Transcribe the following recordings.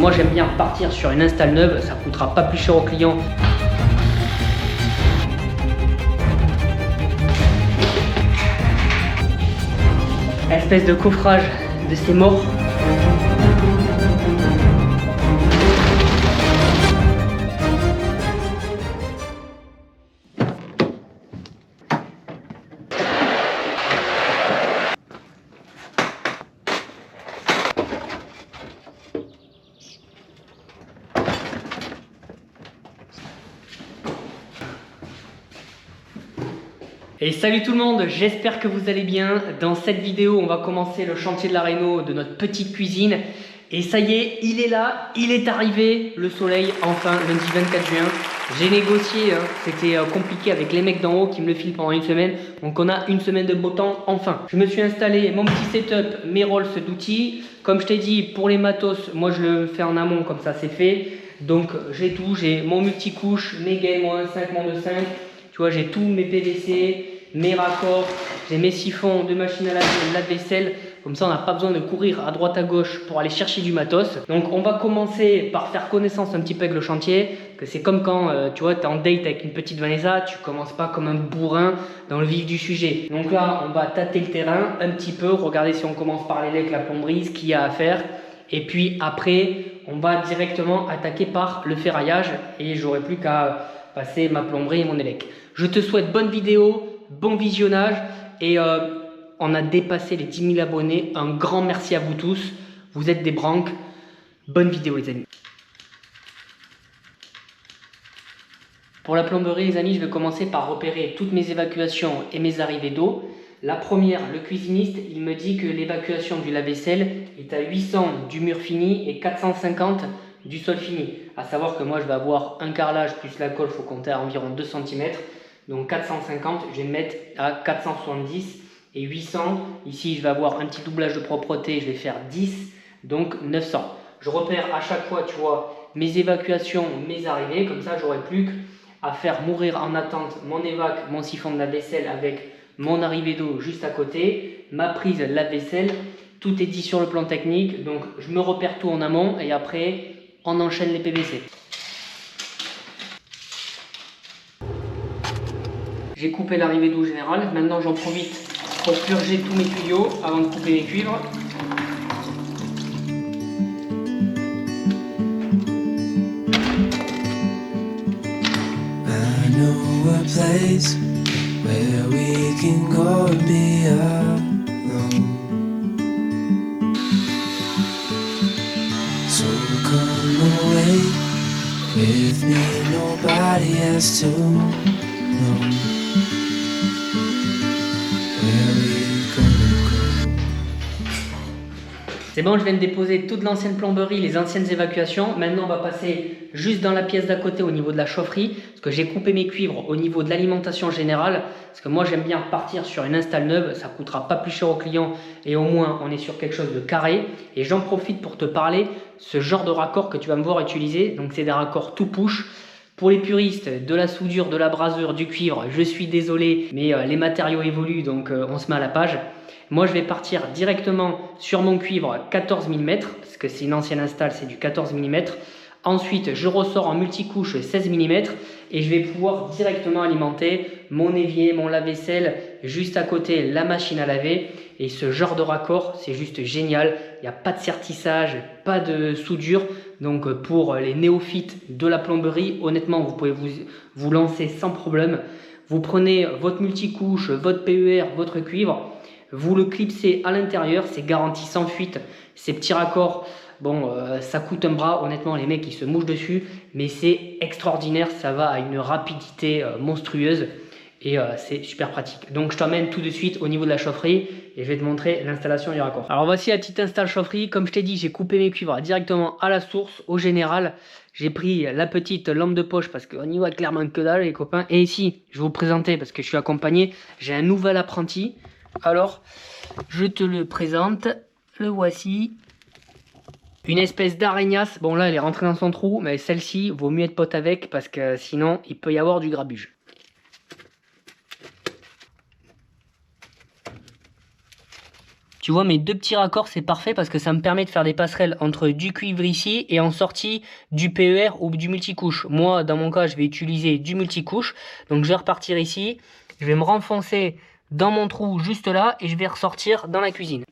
moi j'aime bien partir sur une install neuve, ça coûtera pas plus cher au client. Espèce de coffrage de ces morts. Et salut tout le monde, j'espère que vous allez bien. Dans cette vidéo, on va commencer le chantier de la réno de notre petite cuisine. Et ça y est, il est là, il est arrivé, le soleil, enfin, lundi 24 juin. J'ai négocié, c'était compliqué avec les mecs d'en haut qui me le filent pendant une semaine. Donc on a une semaine de beau temps, enfin. Je me suis installé mon petit setup, mes rolls d'outils. Comme je t'ai dit, pour les matos, moi je le fais en amont, comme ça c'est fait. Donc j'ai tout, j'ai mon multicouche, mes gaines, mon 1.5, mon 2.5. Tu vois, j'ai tous mes PVC, mes raccords, j'ai mes siphons de machine à laver, lave-vaisselle. Comme ça, on n'a pas besoin de courir à droite à gauche pour aller chercher du matos. Donc, on va commencer par faire connaissance un petit peu avec le chantier. Que c'est comme quand, tu vois, tu es en date avec une petite Vanessa, tu commences pas comme un bourrin dans le vif du sujet. Donc là, on va tâter le terrain un petit peu, regarder si on commence par l'électrique, la plomberie, ce qu'il y a à faire. Et puis après, on va directement attaquer par le ferraillage et j'aurai plus qu'à passer ma plomberie et mon élec. Je te souhaite bonne vidéo, bon visionnage et on a dépassé les 10 000 abonnés. Un grand merci à vous tous. Vous êtes des branques. Bonne vidéo les amis. Pour la plomberie les amis, je vais commencer par repérer toutes mes évacuations et mes arrivées d'eau. La première, le cuisiniste, il me dit que l'évacuation du lave-vaisselle est à 800 du mur fini et 450 du sol fini. À savoir que moi je vais avoir un carrelage plus la colle, il faut compter à environ 2 cm. Donc 450, je vais me mettre à 470 et 800. Ici, je vais avoir un petit doublage de propreté, je vais faire 10, donc 900. Je repère à chaque fois, tu vois, mes évacuations, mes arrivées. Comme ça, j'aurai plus qu'à faire mourir en attente mon évac, mon siphon de lave-vaisselle avec mon arrivée d'eau juste à côté, ma prise lave-vaisselle. Tout est dit sur le plan technique, donc je me repère tout en amont et après, on enchaîne les PVC. J'ai coupé l'arrivée d'eau générale, maintenant j'en profite pour purger tous mes tuyaux avant de couper les cuivres. I know a place where we can go and be alone. So come away with me, nobody has to know. C'est bon, je viens de déposer toute l'ancienne plomberie, les anciennes évacuations. Maintenant, on va passer juste dans la pièce d'à côté au niveau de la chaufferie. Parce que j'ai coupé mes cuivres au niveau de l'alimentation générale. Parce que moi, j'aime bien partir sur une install neuve. Ça ne coûtera pas plus cher au client. Et au moins, on est sur quelque chose de carré. Et j'en profite pour te parler ce genre de raccord que tu vas me voir utiliser. Donc, c'est des raccords tout push. Pour les puristes de la soudure, de la brasure, du cuivre, je suis désolé, mais les matériaux évoluent, donc on se met à la page. Moi, je vais partir directement sur mon cuivre 14 mm, parce que c'est une ancienne install, c'est du 14 mm. Ensuite, je ressors en multicouche 16 mm et je vais pouvoir directement alimenter mon évier, mon lave-vaisselle, juste à côté la machine à laver. Et ce genre de raccord, c'est juste génial. Il n'y a pas de sertissage, pas de soudure. Donc pour les néophytes de la plomberie, honnêtement, vous pouvez vous lancer sans problème. Vous prenez votre multicouche, votre PER, votre cuivre, vous le clipsez à l'intérieur, c'est garanti sans fuite. Ces petits raccords, bon, ça coûte un bras, honnêtement, les mecs ils se mouchent dessus, mais c'est extraordinaire, ça va à une rapidité monstrueuse et c'est super pratique. Donc je t'emmène tout de suite au niveau de la chaufferie et je vais te montrer l'installation du raccord. Alors voici la petite install chaufferie. Comme je t'ai dit, j'ai coupé mes cuivres directement à la source, au général. J'ai pris la petite lampe de poche parce qu'on y voit clairement que dalle les copains. Et ici, je vais vous présenter parce que je suis accompagné. J'ai un nouvel apprenti. Alors, je te le présente. Le voici. Une espèce d'araignacé. Bon là, elle est rentrée dans son trou, mais celle-ci, vaut mieux être pote avec parce que sinon, il peut y avoir du grabuge. Tu vois, mes deux petits raccords, c'est parfait parce que ça me permet de faire des passerelles entre du cuivre ici et en sortie du PER ou du multicouche. Moi, dans mon cas, je vais utiliser du multicouche. Donc, je vais repartir ici. Je vais me renfoncer dans mon trou juste là et je vais ressortir dans la cuisine.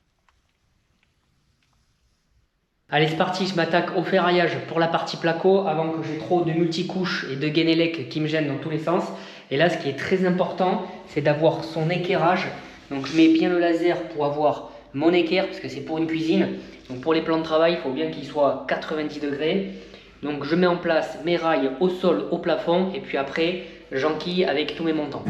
Allez, c'est parti, je m'attaque au ferraillage pour la partie placo avant que j'ai trop de multicouches et de guénélec qui me gênent dans tous les sens. Et là, ce qui est très important, c'est d'avoir son équerrage. Donc, je mets bien le laser pour avoir mon équerre parce que c'est pour une cuisine. Donc, pour les plans de travail, il faut bien qu'il soit 90 degrés. Donc, je mets en place mes rails au sol, au plafond et puis après, j'enquille avec tous mes montants.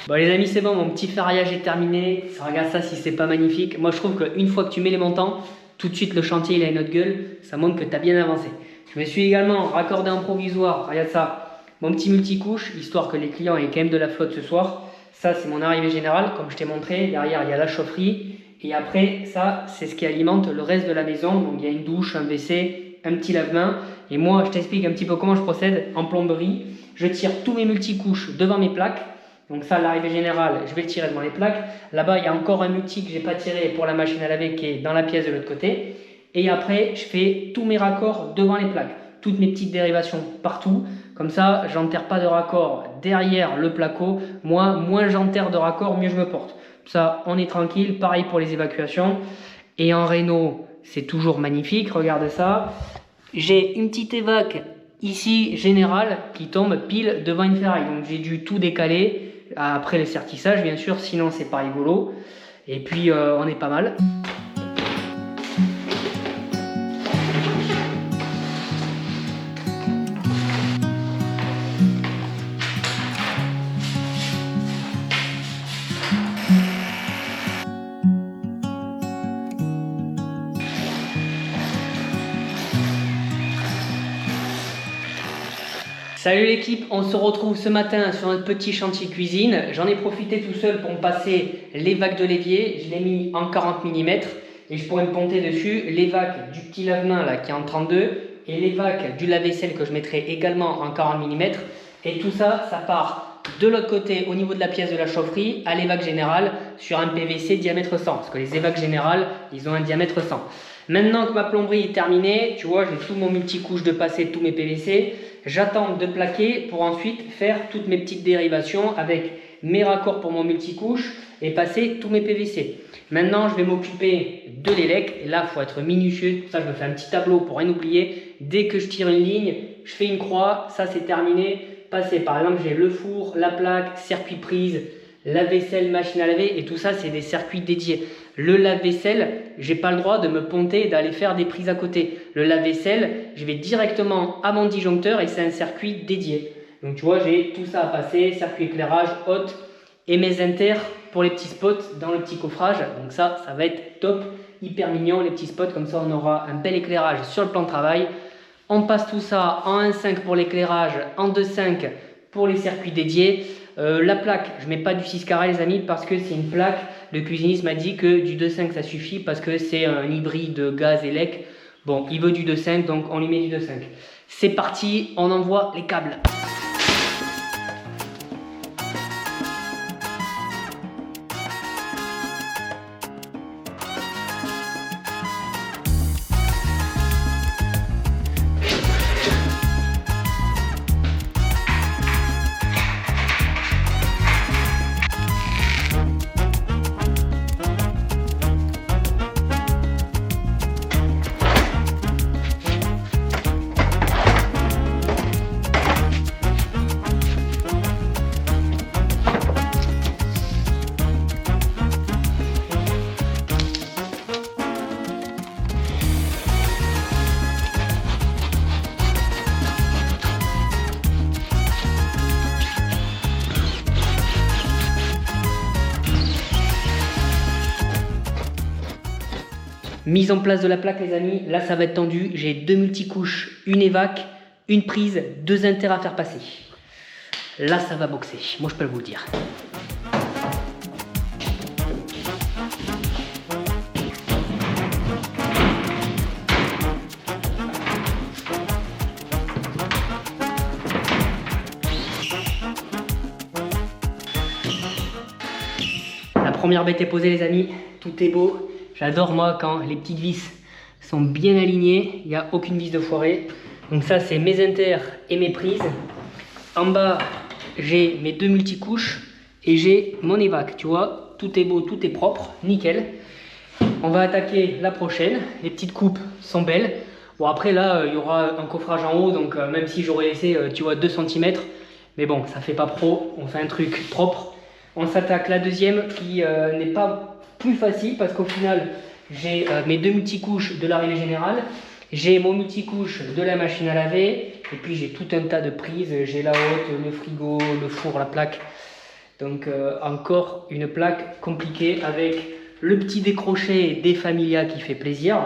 Bon les amis, c'est bon, mon petit ferraillage est terminé. Regarde ça si c'est pas magnifique. Moi je trouve qu'une fois que tu mets les montants, tout de suite le chantier il a une autre gueule. Ça montre que tu as bien avancé. Je me suis également raccordé en provisoire, regarde ça, mon petit multicouche, histoire que les clients aient quand même de la flotte ce soir. Ça c'est mon arrivée générale, comme je t'ai montré. Derrière il y a la chaufferie. Et après ça c'est ce qui alimente le reste de la maison. Donc il y a une douche, un WC, un petit lave-main. Et moi je t'explique un petit peu comment je procède en plomberie. Je tire tous mes multicouches devant mes plaques. Donc ça, l'arrivée générale, je vais le tirer devant les plaques. Là-bas, il y a encore un multi que je n'ai pas tiré pour la machine à laver qui est dans la pièce de l'autre côté. Et après, je fais tous mes raccords devant les plaques. Toutes mes petites dérivations partout. Comme ça, j'enterre pas de raccords derrière le placo. Moi, moins j'enterre de raccords, mieux je me porte. Ça, on est tranquille. Pareil pour les évacuations. Et en réno, c'est toujours magnifique. Regarde ça. J'ai une petite évac ici générale qui tombe pile devant une ferraille. Donc j'ai dû tout décaler. Après le sertissage bien sûr, sinon c'est pas rigolo. Et puis on est pas mal. Salut l'équipe, on se retrouve ce matin sur notre petit chantier cuisine. J'en ai profité tout seul pour me passer l'évac de l'évier. Je l'ai mis en 40 mm et je pourrais me ponter dessus l'évac du petit lave-main là qui est en 32 et l'évac du lave-vaisselle que je mettrai également en 40 mm. Et tout ça, ça part de l'autre côté au niveau de la pièce de la chaufferie à l'évac général sur un PVC diamètre 100 parce que les évacs générales, ils ont un diamètre 100. Maintenant que ma plomberie est terminée, tu vois, j'ai tout mon multicouche de passer, tous mes PVC. J'attends de plaquer pour ensuite faire toutes mes petites dérivations avec mes raccords pour mon multicouche et passer tous mes PVC. Maintenant, je vais m'occuper de l'élec. Et là, il faut être minutieux. Pour ça, je me fais un petit tableau pour rien oublier. Dès que je tire une ligne, je fais une croix. Ça, c'est terminé. Passer, par exemple, j'ai le four, la plaque, circuit prise, lave-vaisselle, machine à laver. Et tout ça, c'est des circuits dédiés. Le lave-vaisselle, j'ai pas le droit de me ponter et d'aller faire des prises à côté. Le lave-vaisselle, je vais directement à mon disjoncteur et c'est un circuit dédié. Donc tu vois, j'ai tout ça à passer, circuit éclairage, haute et mes inters pour les petits spots dans le petit coffrage. Donc ça va être top, hyper mignon les petits spots. Comme ça, on aura un bel éclairage sur le plan de travail. On passe tout ça en 1.5 pour l'éclairage, en 2.5 pour les circuits dédiés. La plaque, je mets pas du 6 carrés les amis parce que c'est une plaque. Le cuisiniste m'a dit que du 2.5 ça suffit parce que c'est un hybride gaz élec. Bon, il veut du 2.5 donc on lui met du 2.5. C'est parti, on envoie les câbles. Mise en place de la plaque les amis, là ça va être tendu. J'ai 2 multicouches, une évac, une prise, 2 inters à faire passer. Là ça va boxer, moi je peux vous le dire. La première bête est posée les amis, tout est beau. J'adore moi quand les petites vis sont bien alignées, il n'y a aucune vis de foirée. Donc ça c'est mes inters et mes prises. En bas j'ai mes 2 multicouches et j'ai mon évac, tu vois, tout est beau, tout est propre, nickel. On va attaquer la prochaine, les petites coupes sont belles. Bon après là il y aura un coffrage en haut, donc même si j'aurais laissé tu vois 2 cm, mais bon ça fait pas pro, on fait un truc propre. On s'attaque la deuxième qui n'est pas plus facile parce qu'au final j'ai mes 2 multicouches de l'arrivée générale, j'ai mon multicouche de la machine à laver et puis j'ai tout un tas de prises, j'ai la haute, le frigo, le four, la plaque. Donc encore une plaque compliquée avec le petit décroché des Familia qui fait plaisir.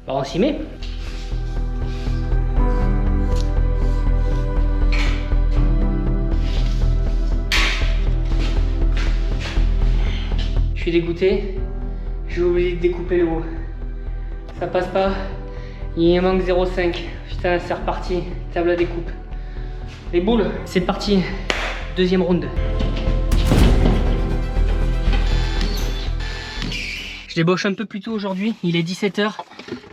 Alors on s'y met. Je suis dégoûté, j'ai oublié de découper le haut. Ça passe pas, il manque 0,5. Putain, c'est reparti, table à découpe. Les boules, c'est parti, deuxième round. Je débauche un peu plus tôt aujourd'hui, il est 17 h.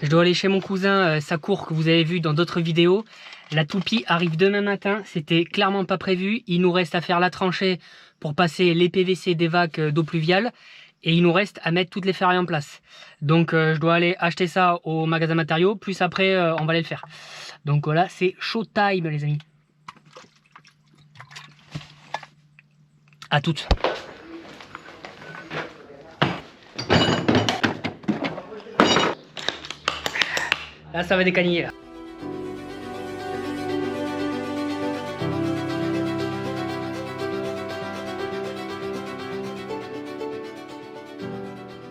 Je dois aller chez mon cousin Sakour que vous avez vu dans d'autres vidéos. La toupie arrive demain matin, c'était clairement pas prévu. Il nous reste à faire la tranchée pour passer les PVC des vagues d'eau pluviale. Et il nous reste à mettre toutes les ferrailles en place. Donc je dois aller acheter ça au magasin matériaux, plus après on va aller le faire. Donc voilà, c'est showtime les amis. À toutes. Là ça va décaniller là.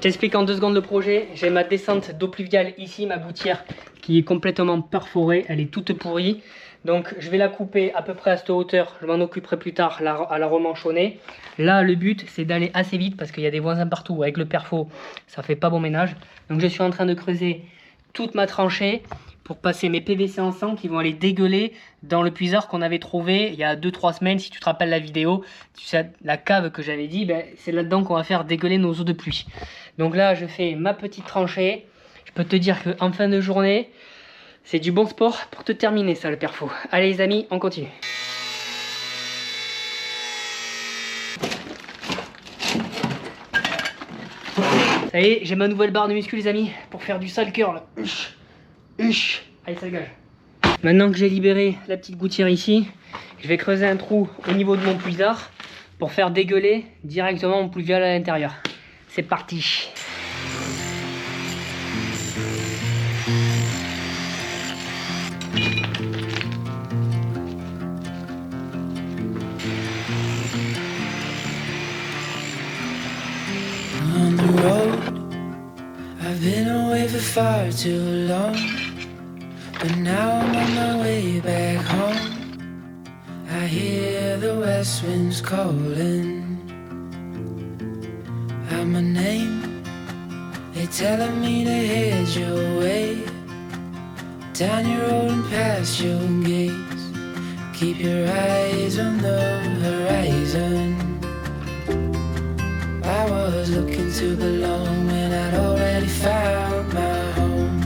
J'explique en 2 secondes le projet. J'ai ma descente d'eau pluviale ici, ma gouttière qui est complètement perforée, elle est toute pourrie. Donc je vais la couper à peu près à cette hauteur, je m'en occuperai plus tard à la remanchonner. Là le but c'est d'aller assez vite parce qu'il y a des voisins partout, avec le perfo ça fait pas bon ménage. Donc je suis en train de creuser toute ma tranchée pour passer mes PVC en sang qui vont aller dégueuler dans le puiseur qu'on avait trouvé il y a 2-3 semaines. Si tu te rappelles la vidéo, tu sais, la cave que j'avais dit, ben, c'est là-dedans qu'on va faire dégueuler nos eaux de pluie. Donc là, je fais ma petite tranchée. Je peux te dire qu'en fin de journée, c'est du bon sport pour te terminer ça, le perfo. Allez les amis, on continue. Ça y est, j'ai ma nouvelle barre de muscu les amis, pour faire du sale curl. Allez, ça dégage. Maintenant que j'ai libéré la petite gouttière ici, je vais creuser un trou au niveau de mon puisard pour faire dégueuler directement mon pluvial à l'intérieur. C'est parti. On the road, I've been away for far too long, but now I'm on my way back home. I hear the west winds calling out my name. They're telling me to head your way, down your road and past your gates. Keep your eyes on the horizon. I was looking to belong when I'd already found my home.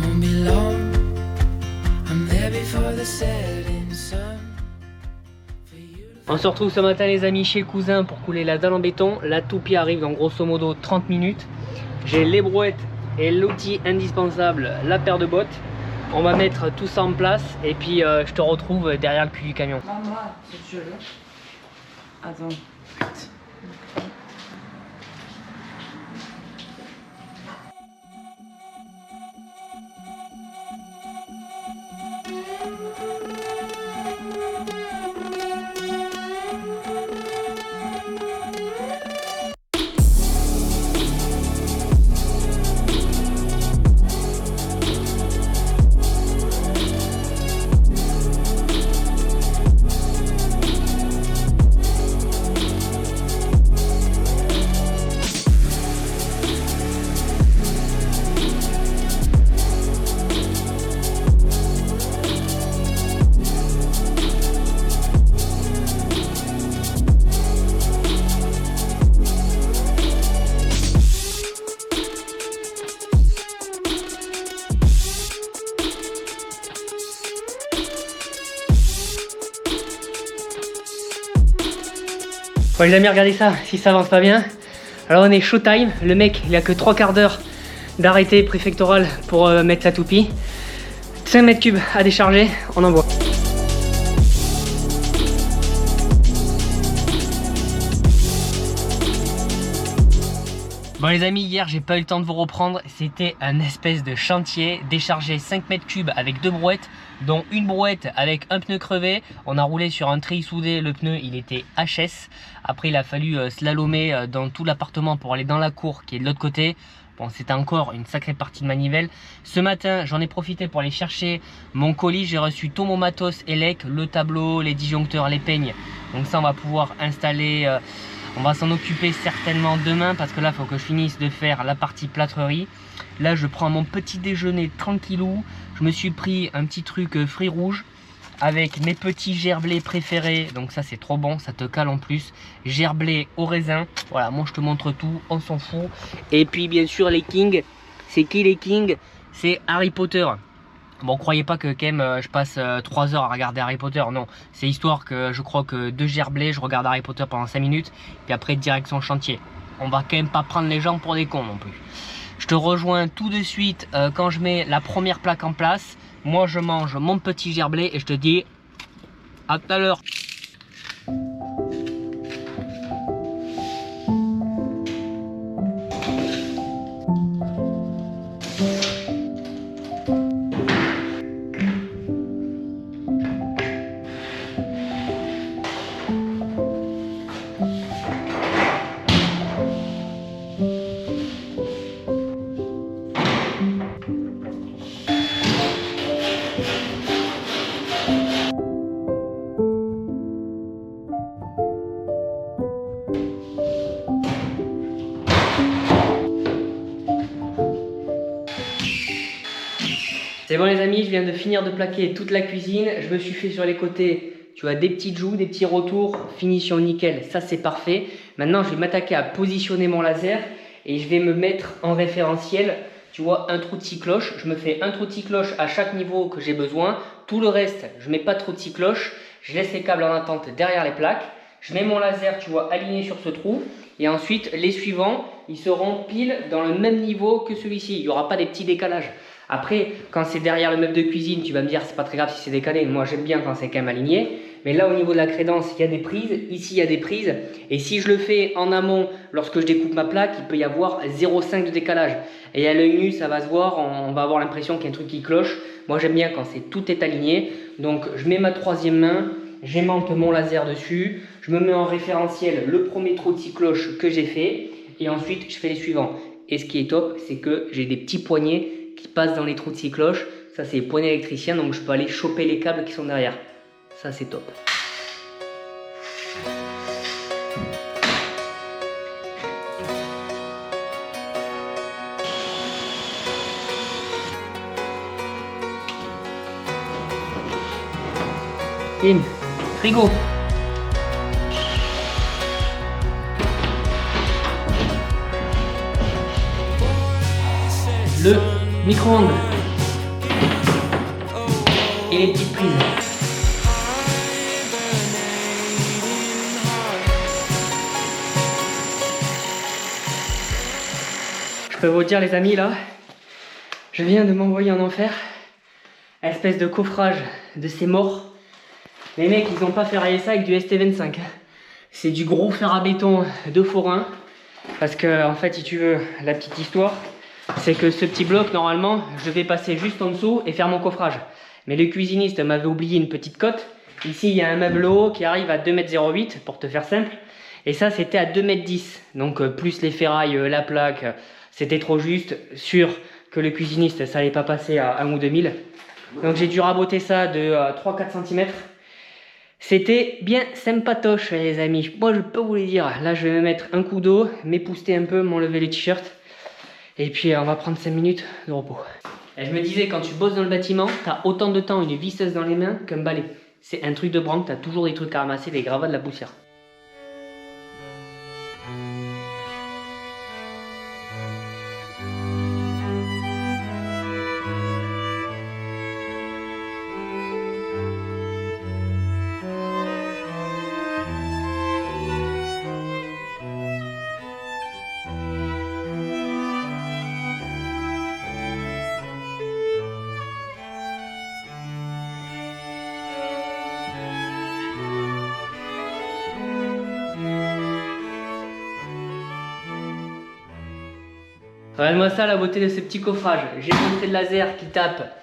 Won't be long, I'm there before the setting sun. On se retrouve ce matin les amis chez le cousin pour couler la dalle en béton. La toupie arrive dans grosso modo 30 minutes. J'ai les brouettes et l'outil indispensable, la paire de bottes. On va mettre tout ça en place et puis je te retrouve derrière le cul du camion. Maman, si tu veux. Attends. Bon les amis, regardez ça, si ça avance pas bien. Alors on est showtime, le mec il a que 3 quarts d'heure d'arrêté préfectoral pour mettre sa toupie. 5 mètres cubes à décharger, on envoie. Bon les amis, hier j'ai pas eu le temps de vous reprendre, c'était un espèce de chantier, décharger 5 mètres cubes avec 2 brouettes, dont une brouette avec un pneu crevé. On a roulé sur un treillis soudé, le pneu il était HS. Après il a fallu slalomer dans tout l'appartement pour aller dans la cour qui est de l'autre côté. Bon, c'était encore une sacrée partie de manivelle. Ce matin, j'en ai profité pour aller chercher mon colis. J'ai reçu tout mon matos élec, le tableau, les disjoncteurs, les peignes. Donc ça, on va pouvoir installer, on va s'en occuper certainement demain parce que là, il faut que je finisse de faire la partie plâtrerie. Là, je prends mon petit déjeuner tranquillou. Je me suis pris un petit truc fruits rouges avec mes petits gerblés préférés. Donc ça, c'est trop bon, ça te cale en plus. Gerblé au raisin. Voilà, moi je te montre tout, on s'en fout. Et puis bien sûr les Kings. C'est qui les Kings? C'est Harry Potter. Bon, croyez pas que quand même je passe 3 heures à regarder Harry Potter. Non, c'est histoire que je crois que 2 gerblés, je regarde Harry Potter pendant 5 minutes. Puis après direction chantier. On va quand même pas prendre les gens pour des cons non plus. Je te rejoins tout de suite quand je mets la première plaque en place. Moi je mange mon petit gerblé et je te dis à tout à l'heure. C'est bon les amis, je viens de finir de plaquer toute la cuisine. Je me suis fait sur les côtés, tu vois, des petites joues, des petits retours, finition nickel, ça c'est parfait. Maintenant je vais m'attaquer à positionner mon laser et je vais me mettre en référentiel, tu vois, un trou de scie cloche. Je me fais un trou de scie cloche à chaque niveau que j'ai besoin. Tout le reste, je mets pas de trou de scie cloche. Je laisse les câbles en attente derrière les plaques. Je mets mon laser, tu vois, aligné sur ce trou. Et ensuite, les suivants, ils seront pile dans le même niveau que celui-ci. Il n'y aura pas des petits décalages. Après, quand c'est derrière le meuble de cuisine, tu vas me dire c'est pas très grave si c'est décalé. Moi, j'aime bien quand c'est quand même aligné. Mais là, au niveau de la crédence, il y a des prises. Ici, il y a des prises. Et si je le fais en amont, lorsque je découpe ma plaque, il peut y avoir 0,5 de décalage. Et à l'œil nu, ça va se voir. On va avoir l'impression qu'il y a un truc qui cloche. Moi, j'aime bien quand tout est aligné. Donc, je mets ma troisième main. J'aimante mon laser dessus. Je me mets en référentiel le premier trou de scie cloche que j'ai fait. Et ensuite, je fais les suivants. Et ce qui est top, c'est que j'ai des petits poignets qui passent dans les trous de scie cloche. Ça c'est les poignées électriciens, donc je peux aller choper les câbles qui sont derrière. Ça c'est top. Bim, frigo. Le micro-ondes et les petites prises. Je peux vous dire les amis là, je viens de m'envoyer en enfer, espèce de coffrage de ces morts. Les mecs ils ont pas ferraillé ça avec du ST25. C'est du gros fer à béton de forain. Parce que en fait si tu veux la petite histoire, c'est que ce petit bloc, normalement, je vais passer juste en dessous et faire mon coffrage. Mais le cuisiniste m'avait oublié une petite cote. Ici, il y a un meuble haut qui arrive à 2,08 m pour te faire simple. Et ça, c'était à 2,10 m. Donc, plus les ferrailles, la plaque, c'était trop juste. Sûr que le cuisiniste, ça n'allait pas passer à 1 ou 2000. Donc, j'ai dû raboter ça de 3-4 cm. C'était bien sympatoche, les amis. Moi, je peux vous le dire. Là, je vais me mettre un coup d'eau, m'épousseter un peu, m'enlever les t-shirts. Et puis on va prendre 5 minutes de repos. Et je me disais, quand tu bosses dans le bâtiment, tu as autant de temps une visseuse dans les mains qu'un balai. C'est un truc de branque, tu as toujours des trucs à ramasser, des gravats, de la poussière. Regarde-moi ça, la beauté de ce petit coffrage. J'ai montré de laser qui tape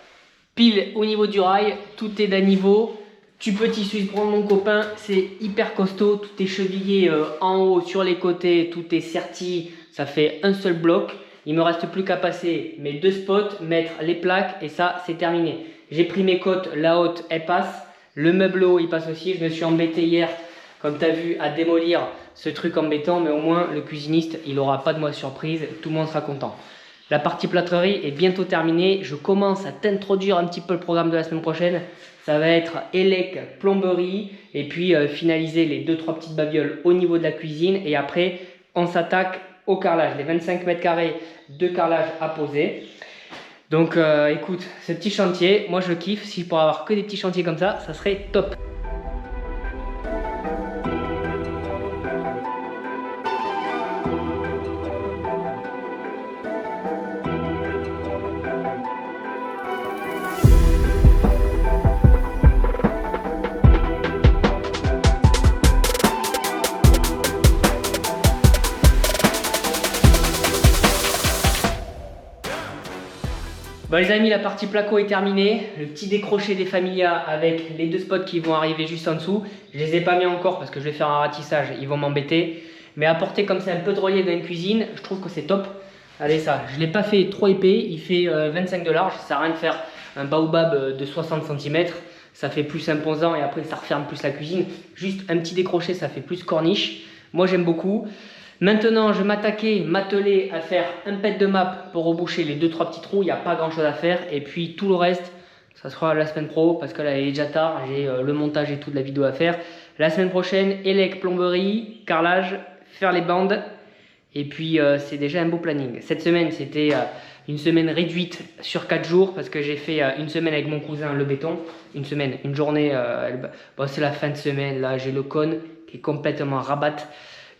pile au niveau du rail. Tout est d'un niveau. Tu peux t'y prendre mon copain, c'est hyper costaud. Tout est chevillé en haut, sur les côtés. Tout est serti. Ça fait un seul bloc. Il me reste plus qu'à passer mes 2 spots, mettre les plaques et ça, c'est terminé. J'ai pris mes côtes, la haute, elle passe. Le meuble haut, il passe aussi. Je me suis embêté hier, comme tu as vu, à démolir ce truc en béton. Mais au moins, le cuisiniste, il n'aura pas de moi surprise. Tout le monde sera content. La partie plâtrerie est bientôt terminée. Je commence à t'introduire un petit peu le programme de la semaine prochaine. Ça va être élec, plomberie et puis finaliser les 2-3 petites babioles au niveau de la cuisine. Et après, on s'attaque au carrelage. Les 25 mètres carrés de carrelage à poser. Donc écoute, ce petit chantier, moi je kiffe. Si je pourrais avoir que des petits chantiers comme ça serait top. Bon les amis, la partie placo est terminée. Le petit décroché des Familia avec les 2 spots qui vont arriver juste en dessous. Je les ai pas mis encore parce que je vais faire un ratissage, ils vont m'embêter. Mais apporter comme ça un peu de relief dans une cuisine, je trouve que c'est top. Allez ça, je ne l'ai pas fait trop épais, il fait 25 de large. Ça sert à rien de faire un baobab de 60 cm. Ça fait plus imposant et après ça referme plus la cuisine. Juste un petit décroché, ça fait plus corniche. Moi j'aime beaucoup. Maintenant, je vais m'atteler à faire un pet de map pour reboucher les 2-3 petits trous. Il n'y a pas grand chose à faire. Et puis tout le reste, ça sera la semaine pro parce que là il est déjà tard. J'ai le montage et tout de la vidéo à faire. La semaine prochaine, élec, plomberie, carrelage, faire les bandes. Et puis c'est déjà un beau planning. Cette semaine, c'était une semaine réduite sur 4 jours parce que j'ai fait une semaine avec mon cousin le béton. Une journée, bon, c'est la fin de semaine. Là, j'ai le cône qui est complètement rabat.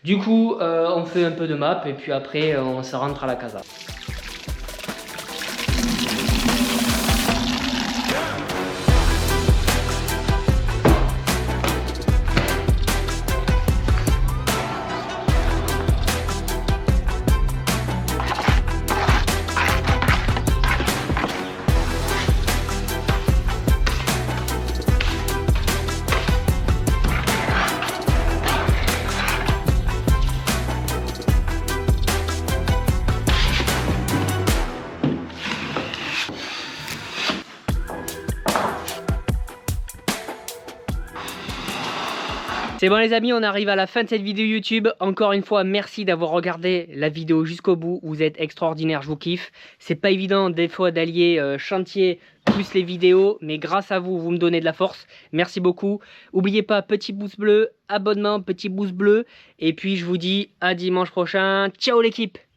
Du coup, on fait un peu de map et puis après, on se rentre à la casa. C'est bon les amis, on arrive à la fin de cette vidéo YouTube. Encore une fois, merci d'avoir regardé la vidéo jusqu'au bout. Vous êtes extraordinaires, je vous kiffe. C'est pas évident des fois d'allier chantier plus les vidéos, mais grâce à vous, vous me donnez de la force. Merci beaucoup. N'oubliez pas, petit pouce bleu, abonnement, petit pouce bleu. Et puis je vous dis à dimanche prochain. Ciao l'équipe!